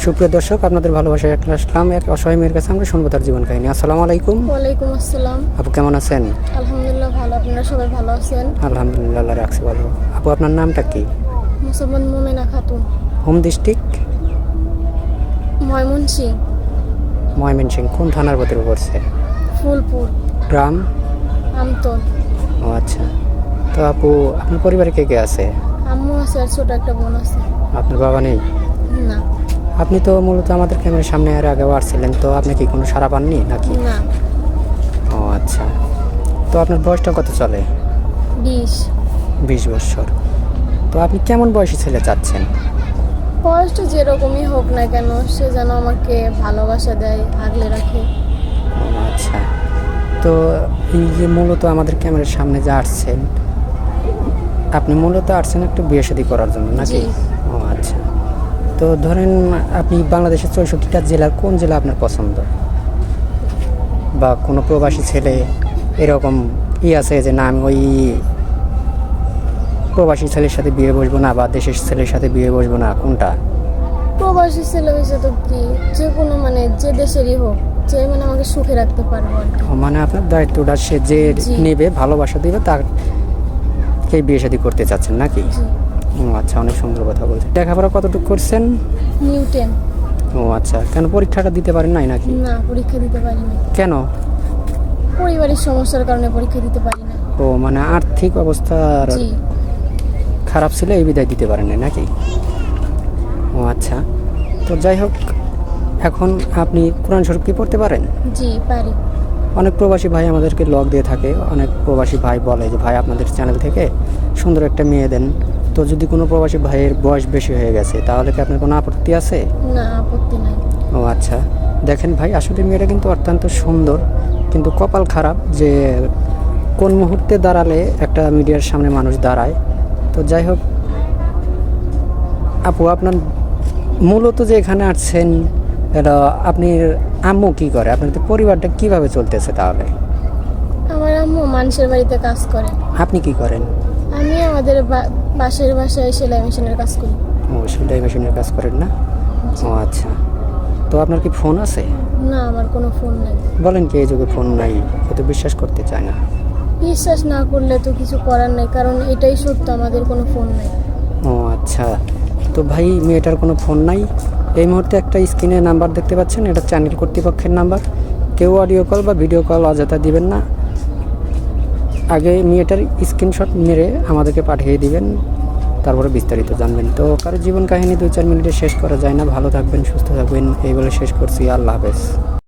সুপ্রিয় দর্শক, আপনাদের ভালোবাসায় একটা আসলাম এক অসহায় মেয়ের কাছে। আমরা শুনবো তার জীবন কাহিনী। আসসালামু আলাইকুম। ওয়ালাইকুম আসসালাম। আপু কেমন আছেন? আলহামদুলিল্লাহ ভালো, আপনারা সবাই ভালো আছেন? আলহামদুলিল্লাহ, আল্লাহ রাখছে ভালো। আপু আপনার নামটা কি? মুসলমান মোমেনা খাতুন, হোম ডিস্ট্রিক্ট? ময়মনসিং, ময়মনসিংহ। কোন থানার ভিতরে পড়ছে? ফুলপুর, গ্রাম? আমতল। ও আচ্ছা। তো আপু আপনার পরিবারে কে কে আছে? আম্মু আছে আর ছোট একটা বোন আছে। আপনার বাবা নেই? না। আপনি তো মূলত আমাদের ক্যামেরার সামনে আর আগেও আসছিলেন, তো আপনি কি কোনো সাড়া পাননি নাকি? না। ও আচ্ছা। তো আপনার বয়সটা কত চলে? 20। 20 বছর। তো আপনি কেমন বয়সী ছেলে চাচ্ছেন? বয়সটা যেরকমই হোক না কেন, সে যেন আমাকে ভালোবাসা দেয়, আগলে রাখে। ও আচ্ছা। তো এই যে মূলত আমাদের ক্যামেরার সামনে যে আসছেন, আপনি মূলত আসছেন একটু বিয়ে শাদী করার জন্য নাকি? জি। ও আচ্ছা। তো ধরেন আপনি বাংলাদেশের 64টা জেলার কোন জেলা আপনার পছন্দ? বা কোনো প্রবাসী ছেলে এরকম আছে যে না আমি ওই প্রবাসী ছেলের সাথে বিয়ে বসবো না, বা দেশের ছেলের সাথে বিয়ে বসবো না, কোনটা? প্রবাসী ছেলে হয়েছে তো কি, যে কোনো মানে যে দেশেরই হোক, যে মানে আমাকে সুখে রাখতে পারবো আর কি। ও মানে আপনার দায়িত্বটা সে যে জি। নেবে, ভালোবাসা দিবে, তাকে বিয়ে শাদী করতে চাচ্ছেন নাকি? জি। ও আচ্ছা, অনেক সুন্দর কথা বলছেন। লেখাপড়া কতটুকু করছেন? নিউটেন। ও আচ্ছা। কেন পরীক্ষাটা দিতে পারেন নাই নাকি? না, পরীক্ষা দিতে পারি না। কেন? পরিবারের সমস্যার কারণে পরীক্ষা দিতে পারি না। ও মানে আর্থিক অবস্থার জি। খারাপ ছিল, এই বিদায় দিতে পারেন নাই নাকি? ও আচ্ছা। তো যাই হোক, এখন আপনি কোরআন শরীফ কি পড়তে পারেন? জি পারি। অনেক প্রবাসী ভাই আমাদেরকে লগ দিয়ে থাকে, অনেক প্রবাসী ভাই বলে যে ভাই আপনাদের চ্যানেল থেকে সুন্দর একটা মেয়ে দেন। তো যদি কোনো প্রবাসী ভাইয়ের বয়স বেশি হয়ে গেছে, তাহলে কি আপনার কোনো আপত্তি আছে? না, আপত্তি নাই। ও আচ্ছা। দেখেন ভাই, আসলে মেয়েটা কিন্তু অত্যন্ত সুন্দর, কিন্তু কপাল খারাপ যে কোন মুহূর্তে দাঁড়ালে একটা মিডিয়ার সামনে মানুষ দাঁড়ায়। তো যাই হোক আপু, আপনার মূলত যে এখানে আসছেন, এটা আপনি আম্মু কি করে? আপনাদের পরিবারটা কিভাবে চলতেছে তাহলে? আমার আম্মু মানুষের বাড়িতে কাজ করে। আপনি কি করেন? আমি আমাদের পাশের বাসায় সেলাই মেশিনের কাজ করি। ও সেলাই মেশিনের কাজ করেন না? ও আচ্ছা। তো আপনার কি ফোন আছে? না, আমার কোনো ফোন নাই। বলেন কি, এই যুগে ফোন নাই? হয়তো বিশ্বাস করতে চায় না। বিশ্বাস না করলে তো কিছু করার নাই, কারণ এটাই সত্য, আমাদের কোনো ফোন নাই। ও আচ্ছা। তো ভাই, মেয়েটার কোনো ফোন নাই। এই মুহূর্তে একটা স্ক্রিনে নাম্বার দেখতে পাচ্ছেন, এটা চ্যানেল কর্তৃপক্ষের নাম্বার। কেউ অডিও কল বা ভিডিও কল অযথা দিবেন না। আগে মেয়েটার স্ক্রিনশট মেরে আমাদেরকে পাঠিয়ে দিবেন, তারপরে বিস্তারিত জানবেন। তো কারো জীবন কাহিনী 2-4 মিনিটে শেষ করা যায় না। ভালো থাকবেন, সুস্থ থাকবেন, এই বলে শেষ করছি। আল্লাহ হাফেজ।